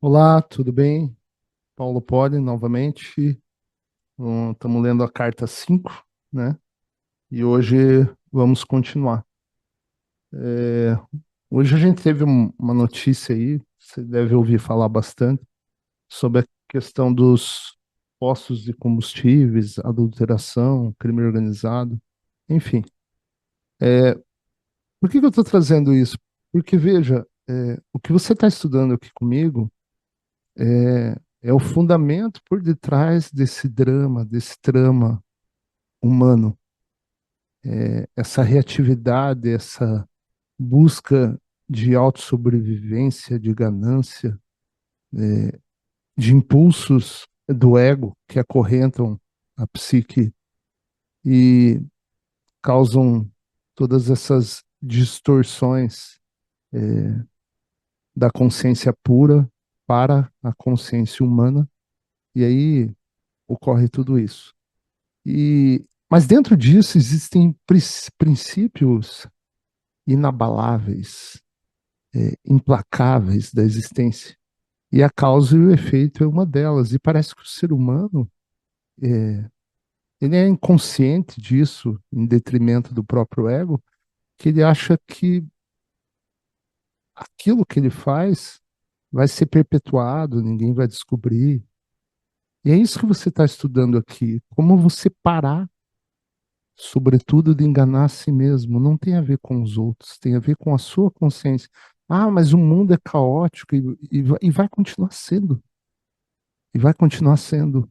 Olá, tudo bem? Paulo Poli, novamente. Estamos lendo a carta 5, né? E hoje vamos continuar. É, Hoje a gente teve uma notícia aí, você deve ouvir falar bastante, sobre a questão dos postos de combustíveis, adulteração, crime organizado, enfim. Por que que eu estou trazendo isso? Porque, veja, o que você está estudando aqui comigo é o fundamento por detrás desse drama, desse trama humano, essa reatividade, essa busca de autossobrevivência, de ganância, de impulsos do ego que acorrentam a psique e causam todas essas distorções da consciência pura para a consciência humana, e aí ocorre tudo isso. Mas dentro disso existem princípios inabaláveis, implacáveis da existência. E a causa e o efeito é uma delas. E parece que o ser humano, ele é inconsciente disso, em detrimento do próprio ego, que ele acha que aquilo que ele faz vai ser perpetuado, ninguém vai descobrir. E é isso que você está estudando aqui. Como você parar, sobretudo, de enganar a si mesmo. Não tem a ver com os outros, tem a ver com a sua consciência. Ah, mas o mundo é caótico e vai continuar sendo. E vai continuar sendo.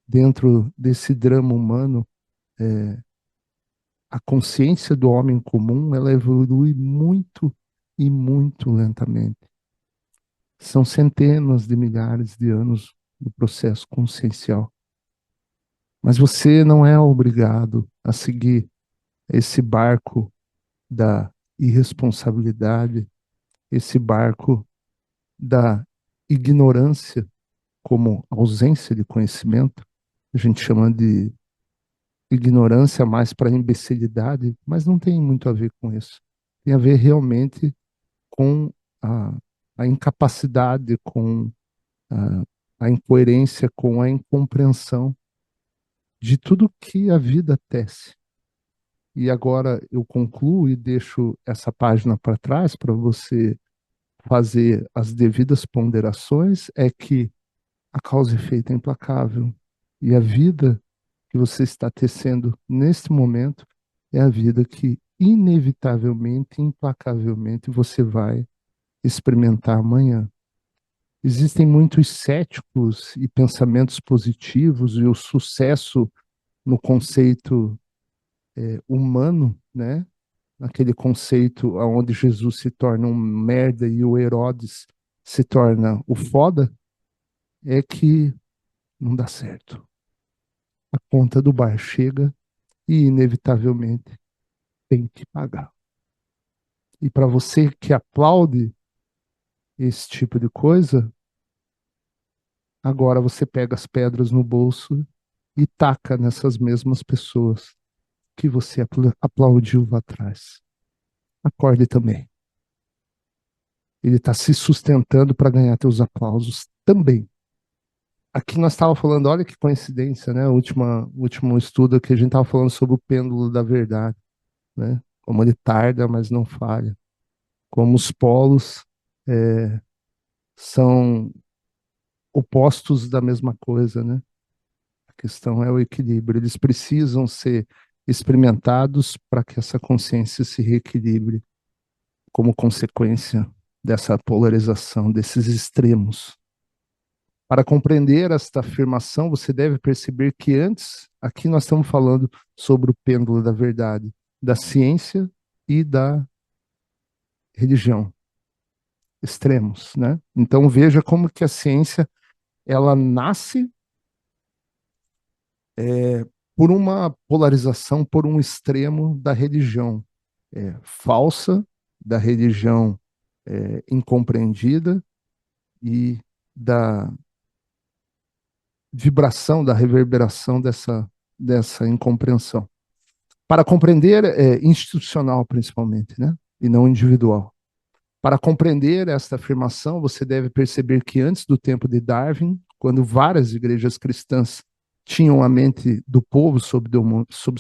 Dentro desse drama humano, a consciência do homem comum, ela evolui muito e muito lentamente. São centenas de milhares de anos do processo consciencial. Mas você não é obrigado a seguir esse barco da irresponsabilidade, esse barco da ignorância como ausência de conhecimento. A gente chama de ignorância mais para imbecilidade, mas não tem muito a ver com isso. Tem a ver realmente com a, a incapacidade, com a, a incoerência, com a incompreensão de tudo que a vida tece. E agora eu concluo e deixo essa página para trás para você fazer as devidas ponderações, é que a causa e efeito é implacável. E a vida que você está tecendo neste momento é a vida que inevitavelmente, implacavelmente você vai experimentar amanhã. Existem muitos céticos e pensamentos positivos e o sucesso no conceito humano, né? Naquele conceito onde Jesus se torna um merda e o Herodes se torna o foda, é que não dá certo. A conta do bar chega e, inevitavelmente, tem que pagar. E para você que aplaude esse tipo de coisa, agora você pega as pedras no bolso e taca nessas mesmas pessoas que você aplaudiu lá atrás. Acorde também. Ele está se sustentando para ganhar teus aplausos também. Aqui nós estávamos falando, olha que coincidência, né? O último estudo que a gente estava falando sobre o pêndulo da verdade, né? Como ele tarda, mas não falha. Como os polos é, são opostos da mesma coisa, né? A questão é o equilíbrio. Eles precisam ser experimentados para que essa consciência se reequilibre como consequência dessa polarização, desses extremos. Para compreender esta afirmação, você deve perceber que antes, aqui nós estamos falando sobre o pêndulo da verdade, da ciência e da religião, extremos, né? Então veja como que a ciência ela nasce por uma polarização, por um extremo da religião falsa, da religião incompreendida e da vibração, da reverberação dessa incompreensão. Para compreender institucional principalmente, né? E não individual. Para compreender esta afirmação, você deve perceber que antes do tempo de Darwin, quando várias igrejas cristãs tinham a mente do povo sob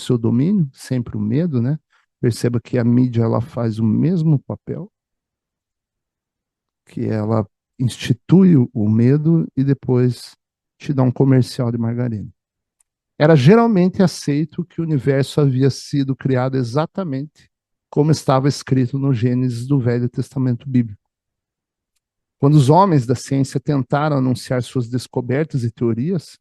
seu domínio, sempre o medo, né? Perceba que a mídia ela faz o mesmo papel, que ela institui o medo e depois te dá um comercial de margarina. Era geralmente aceito que o universo havia sido criado exatamente como estava escrito no Gênesis do Velho Testamento Bíblico. Quando os homens da ciência tentaram anunciar suas descobertas e teorias,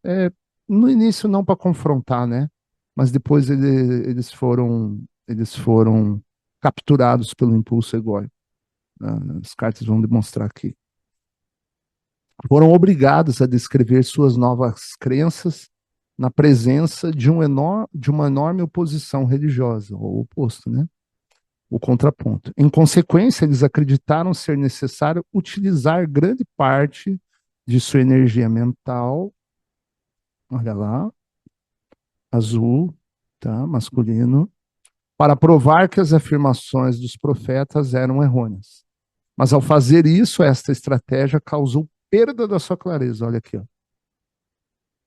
no início não para confrontar, né? Mas depois eles foram capturados pelo impulso egóico. As cartas vão demonstrar aqui. Foram obrigados a descrever suas novas crenças na presença de uma enorme oposição religiosa, ou oposto, né? O contraponto. Em consequência, eles acreditaram ser necessário utilizar grande parte de sua energia mental, olha lá, azul, tá, masculino, para provar que as afirmações dos profetas eram errôneas. Mas ao fazer isso, esta estratégia causou perda da sua clareza. Olha aqui, ó.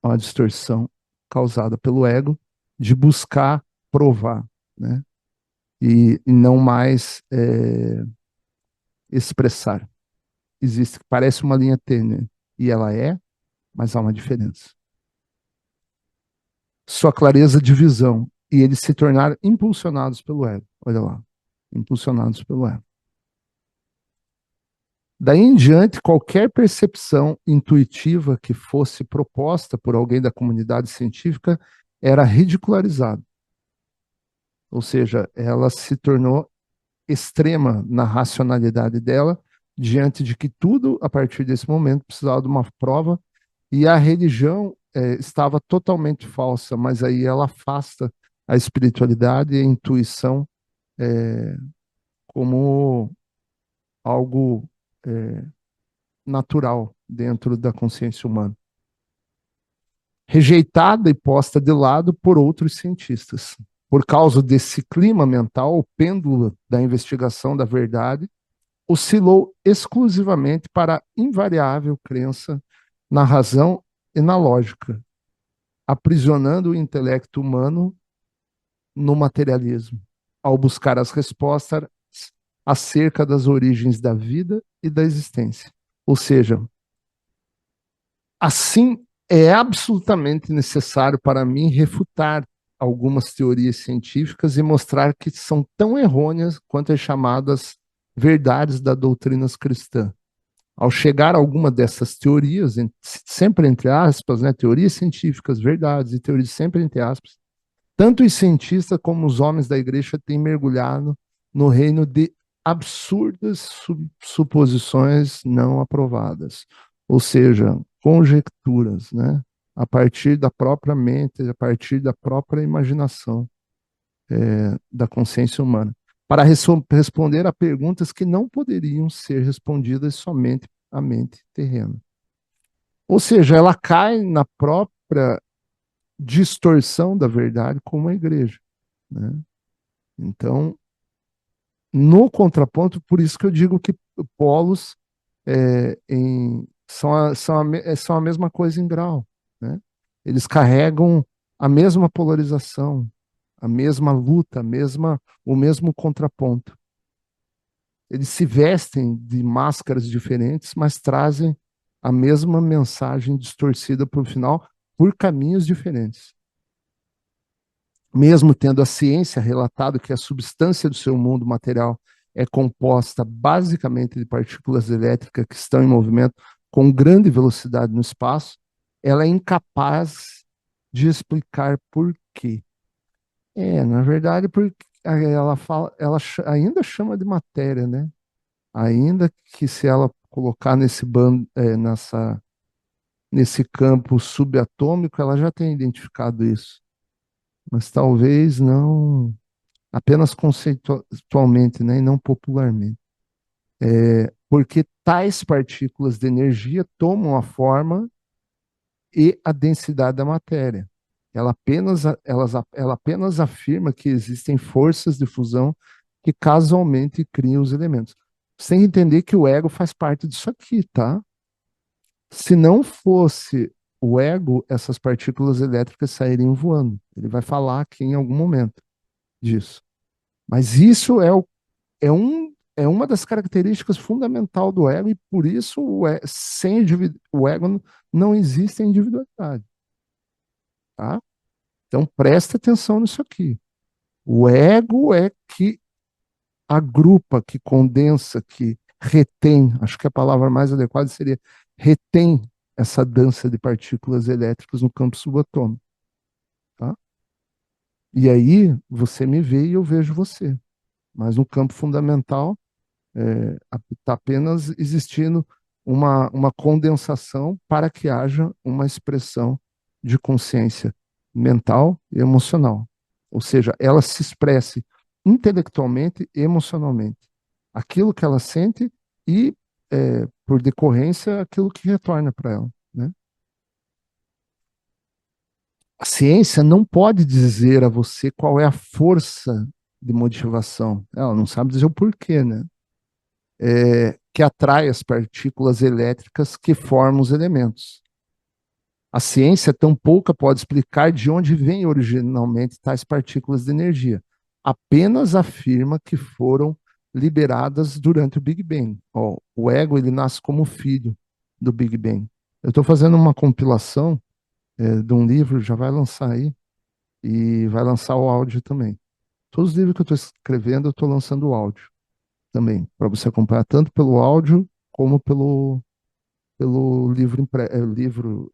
Uma distorção causada pelo ego de buscar provar, né? E não mais expressar. Existe, parece uma linha tênue, e ela mas há uma diferença. Sua clareza de visão, e eles se tornaram impulsionados pelo ego. Olha lá, impulsionados pelo ego. Daí em diante, qualquer percepção intuitiva que fosse proposta por alguém da comunidade científica era ridicularizada. Ou seja, ela se tornou extrema na racionalidade dela, diante de que tudo, a partir desse momento, precisava de uma prova, e a religião estava totalmente falsa, mas aí ela afasta a espiritualidade e a intuição como algo natural dentro da consciência humana. Rejeitada e posta de lado por outros cientistas. Por causa desse clima mental, o pêndulo da investigação da verdade oscilou exclusivamente para a invariável crença na razão e na lógica, aprisionando o intelecto humano no materialismo, ao buscar as respostas acerca das origens da vida e da existência. Ou seja, assim é absolutamente necessário para mim refutar algumas teorias científicas e mostrar que são tão errôneas quanto as chamadas verdades da doutrina cristã. Ao chegar a alguma dessas teorias, sempre entre aspas, né, teorias científicas, verdades e teorias sempre entre aspas, tanto os cientistas como os homens da igreja têm mergulhado no reino de absurdas suposições não aprovadas, ou seja, conjecturas, né? A partir da própria mente, a partir da própria imaginação da consciência humana, para responder a perguntas que não poderiam ser respondidas somente à mente terrena. Ou seja, ela cai na própria distorção da verdade como a igreja, né? Então, no contraponto, por isso que eu digo que polos são a mesma coisa em grau, né? Eles carregam a mesma polarização, a mesma luta, o mesmo contraponto. Eles se vestem de máscaras diferentes, mas trazem a mesma mensagem distorcida para o final por caminhos diferentes. Mesmo tendo a ciência relatado que a substância do seu mundo material é composta basicamente de partículas elétricas que estão em movimento com grande velocidade no espaço, ela é incapaz de explicar por quê. Na verdade, porque ela ainda chama de matéria, né? Ainda que se ela colocar nesse campo subatômico, ela já tem identificado isso. Mas talvez não apenas conceitualmente, né, e não popularmente. Porque tais partículas de energia tomam a forma e a densidade da matéria. Ela apenas afirma que existem forças de fusão que casualmente criam os elementos. Você tem que entender que o ego faz parte disso aqui, tá? Se não fosse o ego, essas partículas elétricas sairiam voando. Ele vai falar aqui em algum momento disso. Mas isso é uma das características fundamentais do ego, e por isso sem o ego não existe a individualidade. Tá? Então presta atenção nisso aqui. O ego é que agrupa, que condensa, que retém, acho que a palavra mais adequada seria retém essa dança de partículas elétricas no campo subatômico. Tá? E aí você me vê e eu vejo você. Mas no campo fundamental, está apenas existindo uma condensação para que haja uma expressão de consciência mental e emocional. Ou seja, ela se expresse intelectualmente e emocionalmente. Aquilo que ela sente e, por decorrência, aquilo que retorna para ela. Né? A ciência não pode dizer a você qual é a força de motivação. Ela não sabe dizer o porquê, né? Que atrai as partículas elétricas que formam os elementos. A ciência tampouco pode explicar de onde vêm originalmente tais partículas de energia. Apenas afirma que foram liberadas durante o Big Bang. Ó, o ego ele nasce como filho do Big Bang. Eu estou fazendo uma compilação de um livro, já vai lançar aí, e vai lançar o áudio também. Todos os livros que eu estou escrevendo, eu estou lançando o áudio também, para você acompanhar tanto pelo áudio como pelo livro, livro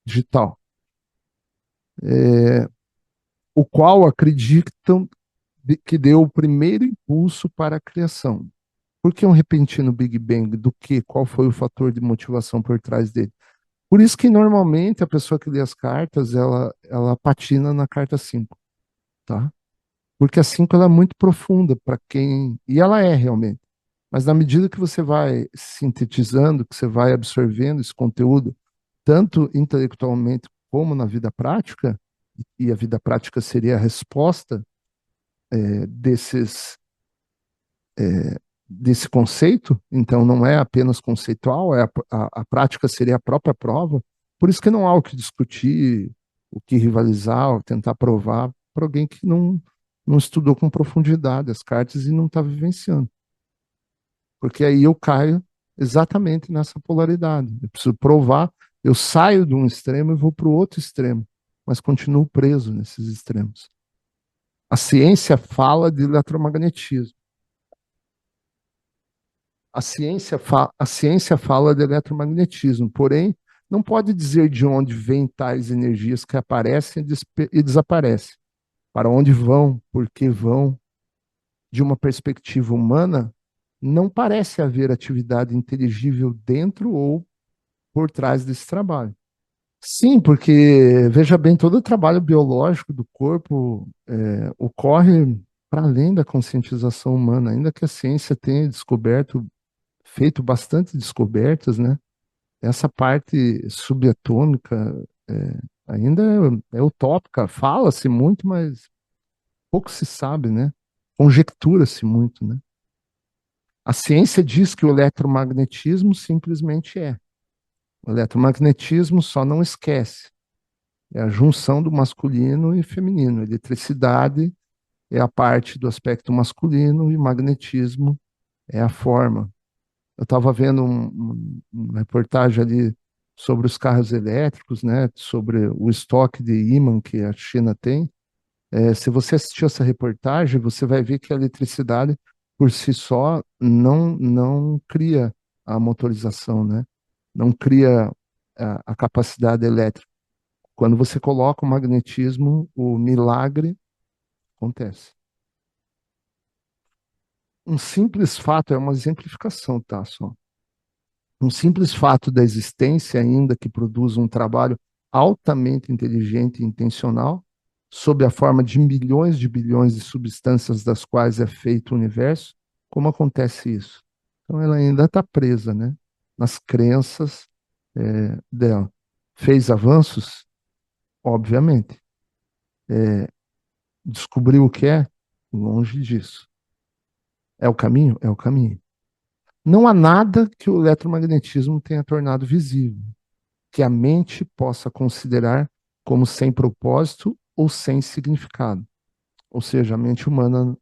digital, o qual acreditam que deu o primeiro impulso para a criação. Por que um repentino Big Bang? Do que? Qual foi o fator de motivação por trás dele? Por isso que normalmente a pessoa que lê as cartas, ela patina na carta 5, tá? Porque a 5 ela é muito profunda para quem... E ela é realmente. Mas na medida que você vai sintetizando, que você vai absorvendo esse conteúdo, tanto intelectualmente como na vida prática, e a vida prática seria a resposta desses desse conceito, então não é apenas conceitual, a prática seria a própria prova, por isso que não há o que discutir, o que rivalizar, ou tentar provar para alguém que não estudou com profundidade as cartas e não está vivenciando. Porque aí eu caio exatamente nessa polaridade. Eu preciso provar, eu saio de um extremo e vou para o outro extremo, mas continuo preso nesses extremos. A ciência fala de eletromagnetismo. A ciência fala de eletromagnetismo, porém, não pode dizer de onde vêm tais energias que aparecem e desaparecem. Para onde vão, por que vão. De uma perspectiva humana, não parece haver atividade inteligível dentro ou por trás desse trabalho. Sim, porque, veja bem, todo o trabalho biológico do corpo ocorre para além da conscientização humana, ainda que a ciência tenha feito bastante descobertas, né? Essa parte subatômica ainda é utópica, fala-se muito, mas pouco se sabe, né? Conjectura-se muito, né? A ciência diz que o eletromagnetismo simplesmente é. O eletromagnetismo só não esquece. É a junção do masculino e feminino. Eletricidade é a parte do aspecto masculino e magnetismo é a forma. Eu estava vendo uma reportagem ali sobre os carros elétricos, né, sobre o estoque de ímã que a China tem. Se você assistir essa reportagem, você vai ver que a eletricidade, por si só, não cria a motorização, né? Não cria a capacidade elétrica. Quando você coloca o magnetismo, o milagre acontece. Um simples fato, é uma exemplificação, tá? Só. Um simples fato da existência, ainda que produza um trabalho altamente inteligente e intencional, sob a forma de milhões de bilhões de substâncias das quais é feito o universo, como acontece isso? Então ela ainda está presa, né, nas crenças dela. Fez avanços? Obviamente. Descobriu o que é? Longe disso. É o caminho? É o caminho. Não há nada que o eletromagnetismo tenha tornado visível, que a mente possa considerar como sem propósito ou sem significado. Ou seja, a mente humana,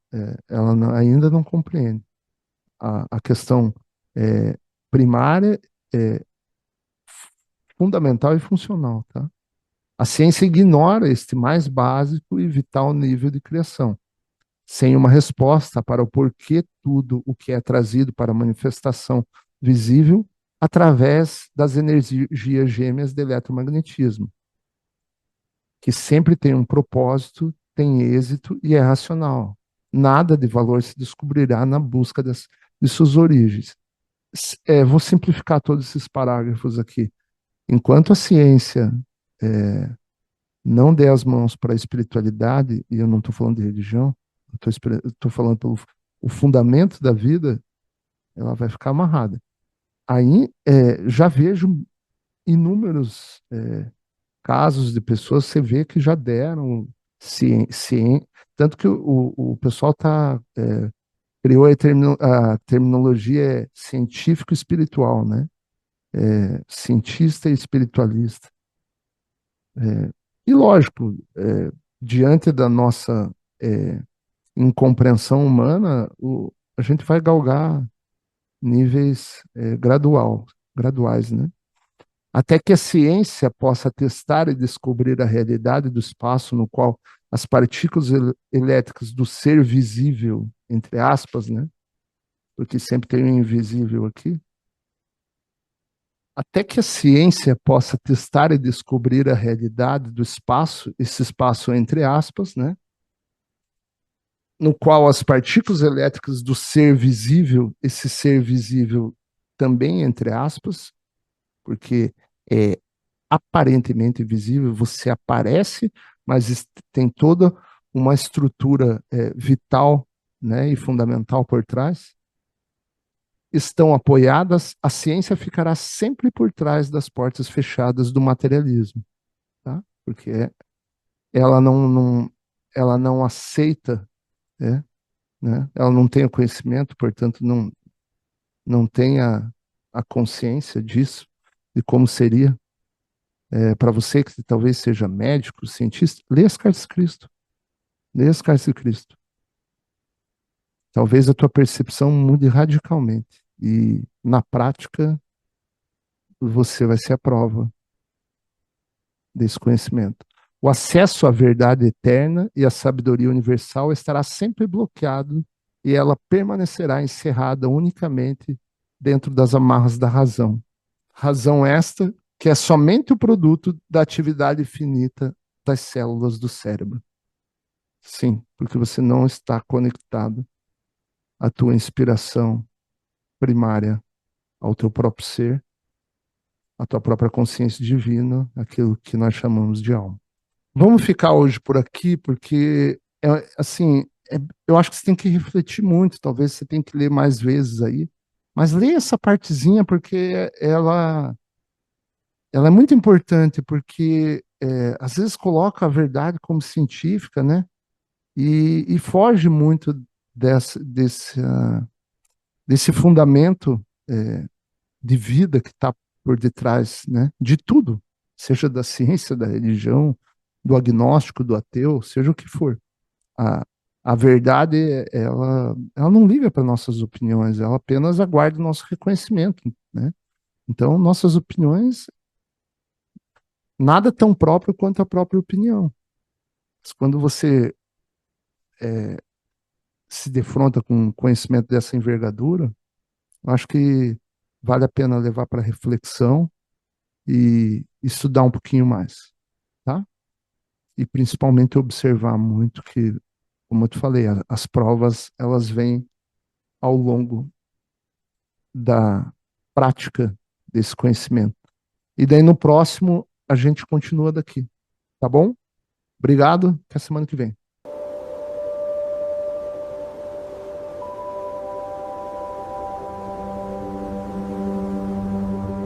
ela ainda não compreende. A questão é, primária, é, fundamental e funcional, tá? A ciência ignora este mais básico e vital nível de criação, sem uma resposta para o porquê tudo o que é trazido para a manifestação visível através das energias gêmeas do eletromagnetismo, que sempre tem um propósito, tem êxito e é racional. Nada de valor se descobrirá na busca de suas origens. Vou simplificar todos esses parágrafos aqui. Enquanto a ciência é, não der as mãos para a espiritualidade, e eu não estou falando de religião, estou falando pelo o fundamento da vida, ela vai ficar amarrada. Aí já vejo inúmeros casos de pessoas, você vê que já deram ciência, tanto que o pessoal criou a terminologia científico-espiritual, né? Cientista e espiritualista. E lógico, diante da nossa incompreensão humana, a gente vai galgar níveis graduais, né? Até que a ciência possa testar e descobrir a realidade do espaço no qual as partículas elétricas do ser visível, entre aspas, né? Porque sempre tem o invisível aqui. Até que a ciência possa testar e descobrir a realidade do espaço, esse espaço entre aspas, né? No qual as partículas elétricas do ser visível, esse ser visível também entre aspas, porque é aparentemente visível, você aparece, mas tem toda uma estrutura vital, né, e fundamental por trás, estão apoiadas, a ciência ficará sempre por trás das portas fechadas do materialismo, tá? Porque ela não aceita, né? Ela não tem o conhecimento, portanto não tem a consciência disso, de como seria. Para você que talvez seja médico, cientista, lê as cartas de Cristo. Lê as cartas de Cristo. Talvez a tua percepção mude radicalmente. E na prática, você vai ser a prova desse conhecimento. O acesso à verdade eterna e à sabedoria universal estará sempre bloqueado e ela permanecerá encerrada unicamente dentro das amarras da razão. Razão esta que é somente o produto da atividade finita das células do cérebro. Sim, porque você não está conectado à tua inspiração primária, ao teu próprio ser, à tua própria consciência divina, aquilo que nós chamamos de alma. Vamos ficar hoje por aqui, porque, assim, eu acho que você tem que refletir muito, talvez você tenha que ler mais vezes aí, mas leia essa partezinha, porque ela é muito importante, porque às vezes coloca a verdade como científica, né? E foge muito desse fundamento de vida que está por detrás, né, de tudo, seja da ciência, da religião, do agnóstico, do ateu, seja o que for. A, a verdade, ela não liga para nossas opiniões, ela apenas aguarda o nosso reconhecimento, né? Então, nossas opiniões, nada tão próprio quanto a própria opinião. Mas quando você se defronta com um conhecimento dessa envergadura, eu acho que vale a pena levar para reflexão e estudar um pouquinho mais, tá? E principalmente observar muito que, como eu te falei, as provas elas vêm ao longo da prática desse conhecimento. E daí no próximo a gente continua daqui, tá bom? Obrigado, até semana que vem.